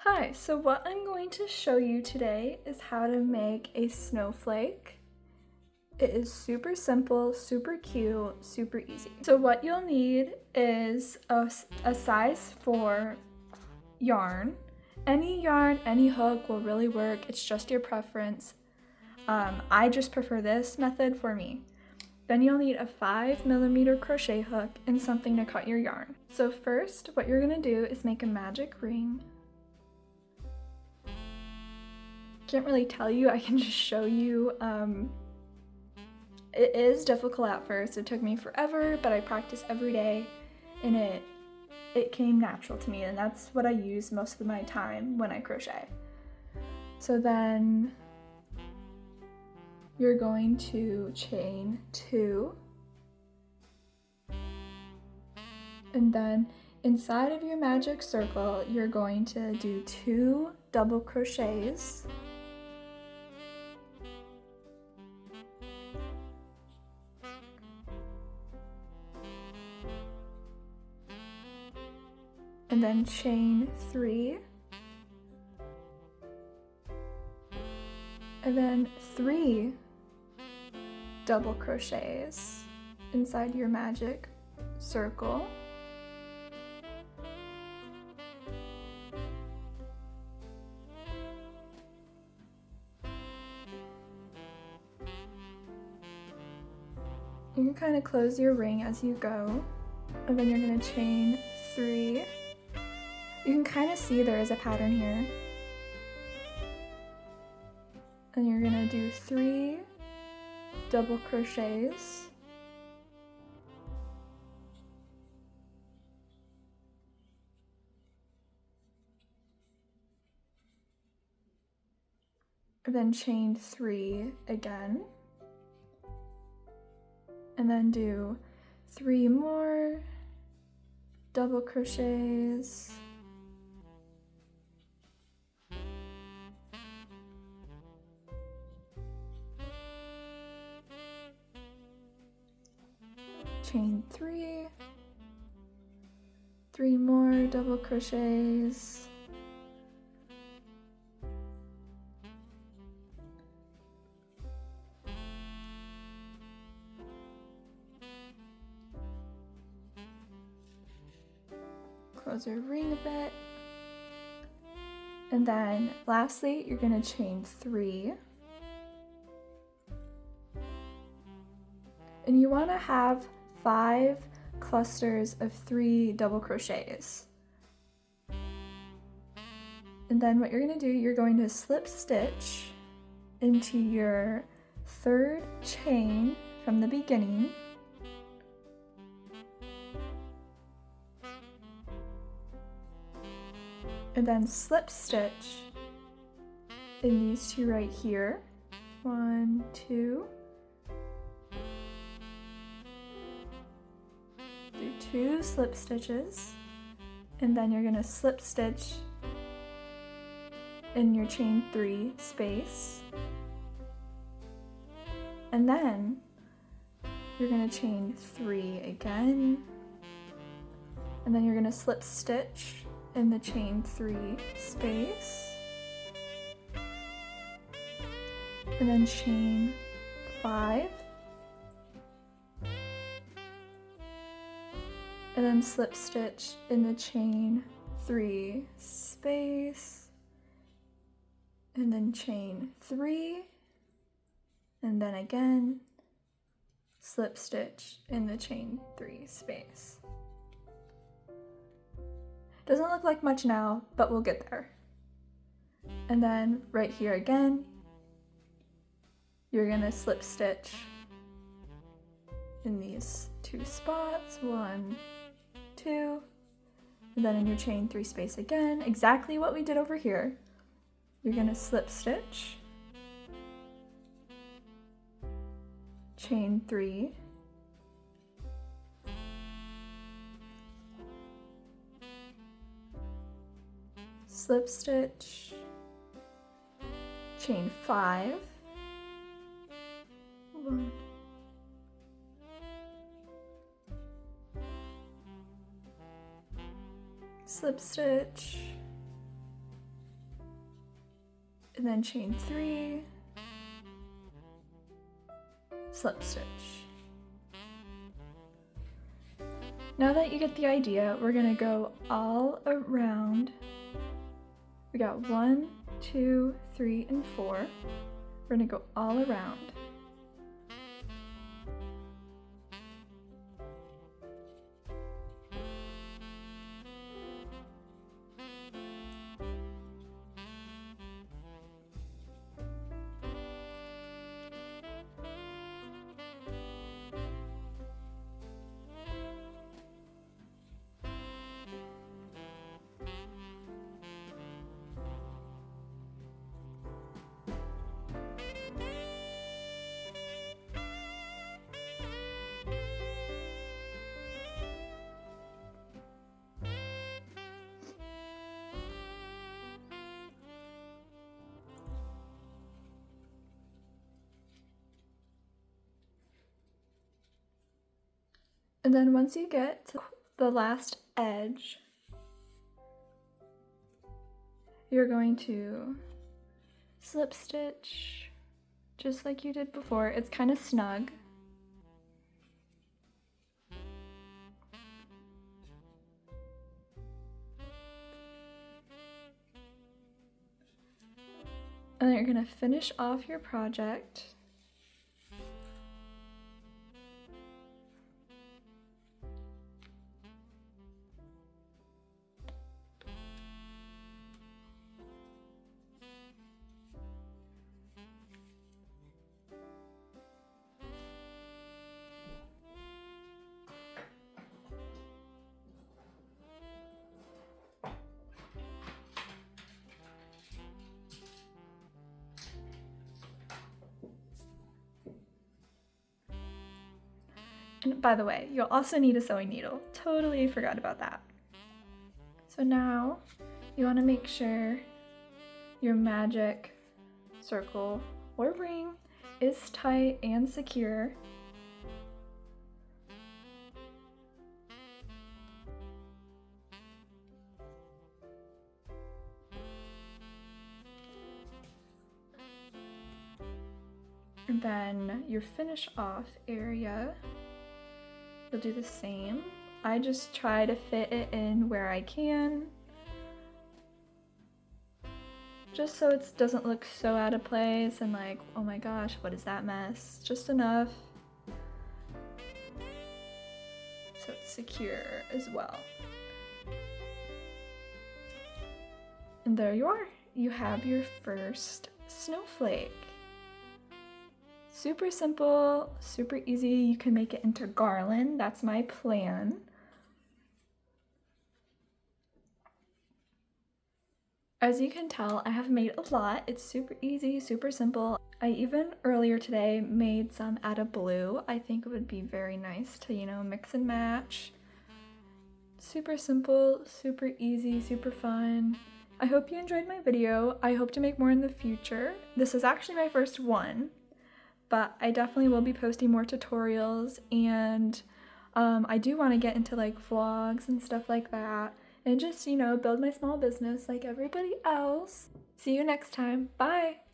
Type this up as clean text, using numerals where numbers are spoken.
Hi, so what I'm going to show you today is how to make a snowflake. It is super simple, super cute, super easy. So what you'll need is a size 4 yarn. Any yarn, any hook will really work. It's just your preference. I just prefer this method for me. Then you'll need a 5mm crochet hook and something to cut your yarn. So first, what you're gonna do is make a magic ring. Can't really tell you, I can just show you. It is difficult at first. It took me forever, but I practice every day and it came natural to me, and that's what I use most of my time when I crochet. So then you're going to chain 2, and then inside of your magic circle you're going to do 2 double crochets. And then chain 3, and then 3 double crochets inside your magic circle. You can kind of close your ring as you go, and then you're going to chain 3. You can kind of see there is a pattern here. And you're gonna do 3 double crochets. And then chain 3 again. And then do 3 more double crochets. Chain 3, 3 more double crochets, close your ring a bit, and then lastly you're going to chain 3, and you want to have 5 clusters of 3 double crochets. And then what you're going to do, you're going to slip stitch into your 3rd chain from the beginning. And then slip stitch in these 2 right here. 1, 2. Do 2 slip stitches, and then you're going to slip stitch in your chain 3 space, and then you're going to chain 3 again, and then you're going to slip stitch in the chain 3 space, and then chain 5, and then slip stitch in the chain 3 space, and then chain 3, and then again slip stitch in the chain 3 space. Doesn't look like much now, but we'll get there. And then right here again, you're gonna slip stitch in these 2 spots, 1, 2, and then in your chain 3 space again, exactly what we did over here. You're gonna slip stitch, chain 3, slip stitch, chain 5, 1, slip stitch, and then chain 3, slip stitch. Now that you get the idea, we're gonna go all around. We got 1, 2, 3, and 4. We're gonna go all around. And then once you get to the last edge, you're going to slip stitch just like you did before. It's kind of snug. And then you're going to finish off your project. And by the way, you'll also need a sewing needle. Totally forgot about that. So now you want to make sure your magic circle or ring is tight and secure. And then your finish off area, you'll do the same. I just try to fit it in where I can, just so it doesn't look so out of place and like, oh my gosh, what is that mess? Just enough so it's secure as well. And there you are. You have your first snowflake. Super simple, super easy. You can make it into garland. That's my plan. As you can tell, I have made a lot. It's super easy, super simple. I even earlier today made some out of blue. I think it would be very nice to, mix and match. Super simple, super easy, super fun. I hope you enjoyed my video. I hope to make more in the future. This is actually my first one, but I definitely will be posting more tutorials, and I do want to get into like vlogs and stuff like that, and just, build my small business like everybody else. See you next time. Bye!